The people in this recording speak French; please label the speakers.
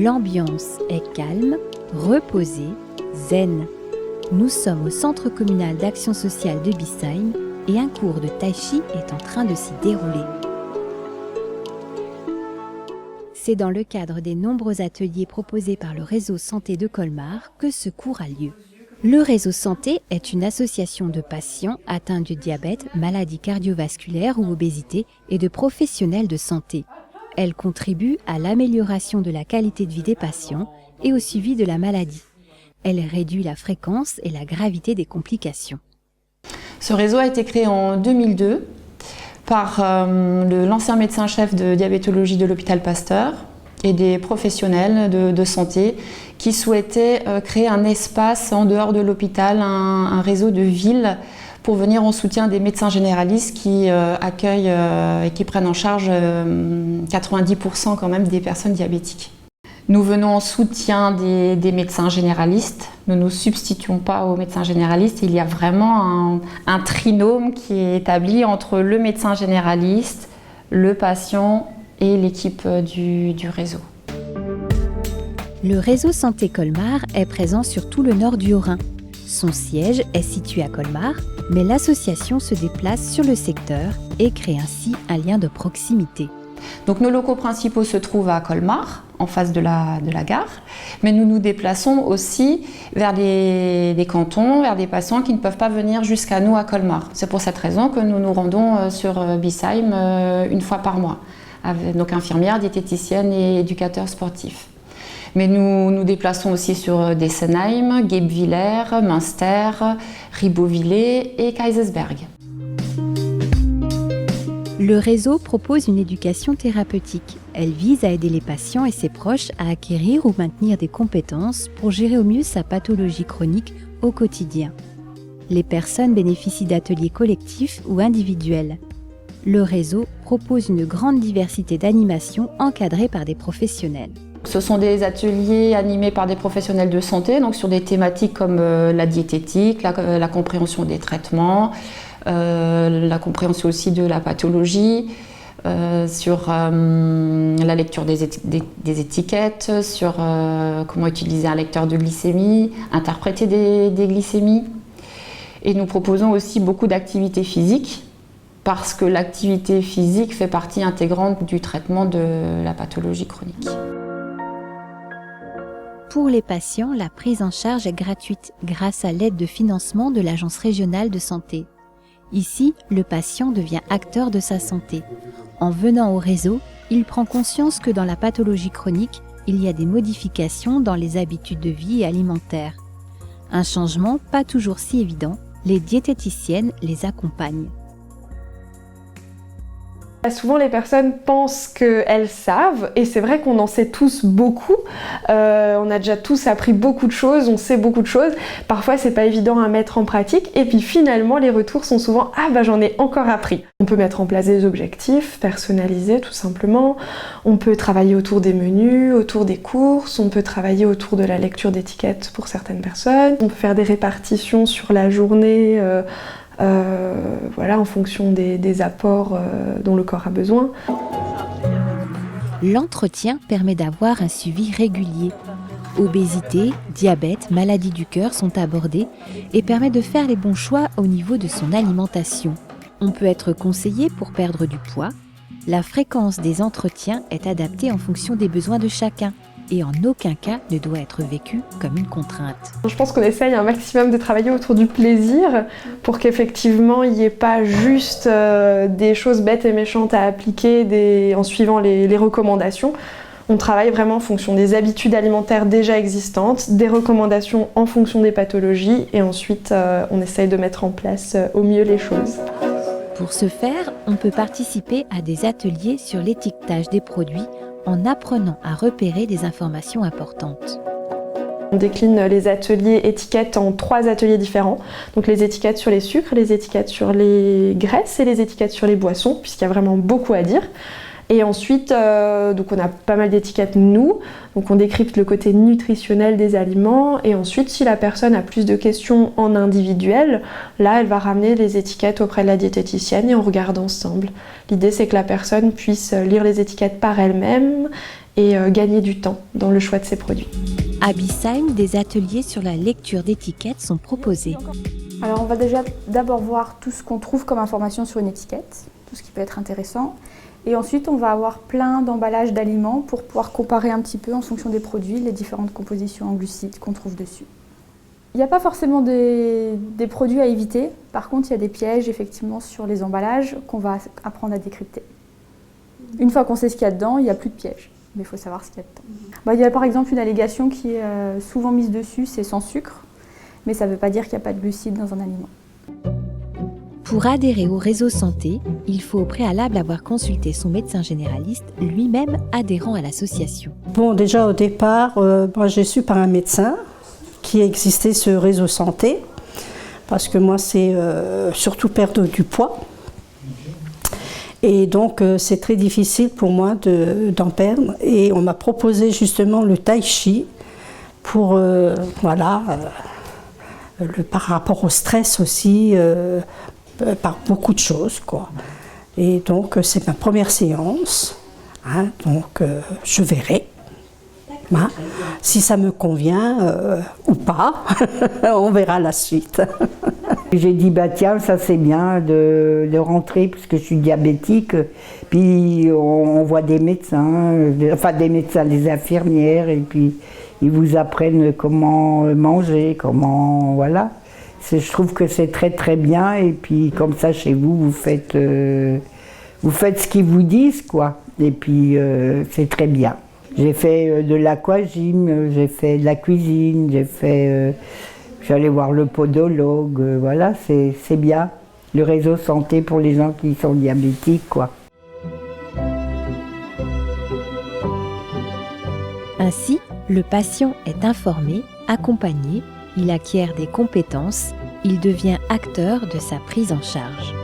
Speaker 1: L'ambiance est calme, reposée, zen. Nous sommes au Centre communal d'action sociale de Biesheim et un cours de tai chi est en train de s'y dérouler. C'est dans le cadre des nombreux ateliers proposés par le réseau santé de Colmar que ce cours a lieu. Le réseau santé est une association de patients atteints de diabète, maladies cardiovasculaires ou obésité et de professionnels de santé. Elle contribue à l'amélioration de la qualité de vie des patients et au suivi de la maladie. Elle réduit la fréquence et la gravité des complications.
Speaker 2: Ce réseau a été créé en 2002 par l'ancien médecin-chef de diabétologie de l'hôpital Pasteur et des professionnels de santé qui souhaitaient créer un espace en dehors de l'hôpital, un réseau de villes pour venir en soutien des médecins généralistes qui accueillent et qui prennent en charge 90% quand même des personnes diabétiques. Nous venons en soutien des médecins généralistes. Nous ne nous substituons pas aux médecins généralistes. Il y a vraiment un trinôme qui est établi entre le médecin généraliste, le patient et l'équipe du réseau.
Speaker 1: Le réseau Santé Colmar est présent sur tout le nord du Haut-Rhin. Son siège est situé à Colmar, mais l'association se déplace sur le secteur et crée ainsi un lien de proximité.
Speaker 2: Donc nos locaux principaux se trouvent à Colmar, en face de la gare, mais nous nous déplaçons aussi vers les cantons, vers des patients qui ne peuvent pas venir jusqu'à nous à Colmar. C'est pour cette raison que nous nous rendons sur Biesheim une fois par mois, avec donc infirmières, diététiciennes et éducateurs sportifs. Mais nous nous déplaçons aussi sur Dessenheim, Guebwiller, Münster, Ribeauvillé et Kaysersberg.
Speaker 1: Le réseau propose une éducation thérapeutique. Elle vise à aider les patients et ses proches à acquérir ou maintenir des compétences pour gérer au mieux sa pathologie chronique au quotidien. Les personnes bénéficient d'ateliers collectifs ou individuels. Le réseau propose une grande diversité d'animations encadrées par des professionnels.
Speaker 2: Ce sont des ateliers animés par des professionnels de santé, donc sur des thématiques comme la diététique, la compréhension des traitements, la compréhension aussi de la pathologie, sur la lecture des étiquettes, sur comment utiliser un lecteur de glycémie, interpréter des glycémies. Et nous proposons aussi beaucoup d'activités physiques, parce que l'activité physique fait partie intégrante du traitement de la pathologie chronique.
Speaker 1: Pour les patients, la prise en charge est gratuite grâce à l'aide de financement de l'Agence régionale de santé. Ici, le patient devient acteur de sa santé. En venant au réseau, il prend conscience que dans la pathologie chronique, il y a des modifications dans les habitudes de vie et alimentaires. Un changement pas toujours si évident, les diététiciennes les accompagnent.
Speaker 3: Souvent les personnes pensent qu'elles savent, et c'est vrai qu'on en sait tous beaucoup, on a déjà tous appris beaucoup de choses, on sait beaucoup de choses, parfois c'est pas évident à mettre en pratique, et puis finalement les retours sont souvent « Ah bah j'en ai encore appris ». On peut mettre en place des objectifs personnalisés tout simplement, on peut travailler autour des menus, autour des courses, on peut travailler autour de la lecture d'étiquettes pour certaines personnes, on peut faire des répartitions sur la journée, voilà, en fonction des apports dont le corps a besoin.
Speaker 1: L'entretien permet d'avoir un suivi régulier. Obésité, diabète, maladie du cœur sont abordés et permet de faire les bons choix au niveau de son alimentation. On peut être conseillé pour perdre du poids. La fréquence des entretiens est adaptée en fonction des besoins de chacun et en aucun cas ne doit être vécu comme une contrainte.
Speaker 3: Je pense qu'on essaye un maximum de travailler autour du plaisir pour qu'effectivement il n'y ait pas juste des choses bêtes et méchantes à appliquer en suivant les recommandations. On travaille vraiment en fonction des habitudes alimentaires déjà existantes, des recommandations en fonction des pathologies et ensuite on essaye de mettre en place au mieux les choses.
Speaker 1: Pour ce faire, on peut participer à des ateliers sur l'étiquetage des produits en apprenant à repérer des informations importantes.
Speaker 3: On décline les ateliers étiquettes en 3 ateliers différents. Donc les étiquettes sur les sucres, les étiquettes sur les graisses et les étiquettes sur les boissons, puisqu'il y a vraiment beaucoup à dire. Et ensuite, donc on a pas mal d'étiquettes nous, donc on décrypte le côté nutritionnel des aliments. Et ensuite, si la personne a plus de questions en individuel, là, elle va ramener les étiquettes auprès de la diététicienne et on regarde ensemble. L'idée, c'est que la personne puisse lire les étiquettes par elle-même et gagner du temps dans le choix de ses produits.
Speaker 1: À Bissheim, des ateliers sur la lecture d'étiquettes sont proposés.
Speaker 4: Alors on va déjà d'abord voir tout ce qu'on trouve comme information sur une étiquette, tout ce qui peut être intéressant. Et ensuite on va avoir plein d'emballages d'aliments pour pouvoir comparer un petit peu en fonction des produits, les différentes compositions en glucides qu'on trouve dessus. Il n'y a pas forcément des produits à éviter, par contre il y a des pièges effectivement sur les emballages qu'on va apprendre à décrypter. Une fois qu'on sait ce qu'il y a dedans, il n'y a plus de piège, mais il faut savoir ce qu'il y a dedans. Il y a par exemple une allégation qui est souvent mise dessus, c'est sans sucre. Mais ça ne veut pas dire qu'il n'y a pas de glucides dans un aliment.
Speaker 1: Pour adhérer au réseau santé, il faut au préalable avoir consulté son médecin généraliste, lui-même adhérent à l'association.
Speaker 5: Bon, déjà au départ, moi j'ai su par un médecin qu'il existait ce réseau santé, parce que moi c'est surtout perdre du poids. Et donc c'est très difficile pour moi d'en perdre. Et on m'a proposé justement le tai chi pour, par rapport au stress aussi, par beaucoup de choses, quoi. Et donc, c'est ma première séance, hein, donc je verrai hein, si ça me convient ou pas. On verra la suite.
Speaker 6: J'ai dit, bah tiens, ça c'est bien de rentrer, parce que je suis diabétique. Puis on voit des médecins, des infirmières, et puis ils vous apprennent comment manger, comment, voilà. Je trouve que c'est très très bien, et puis comme ça chez vous, vous faites ce qu'ils vous disent, quoi. Et puis c'est très bien. J'ai fait de l'aquagym, j'ai fait de la cuisine, j'allais voir le podologue, voilà, c'est bien. Le réseau santé pour les gens qui sont diabétiques, quoi.
Speaker 1: Ainsi, le patient est informé, accompagné, il acquiert des compétences, il devient acteur de sa prise en charge.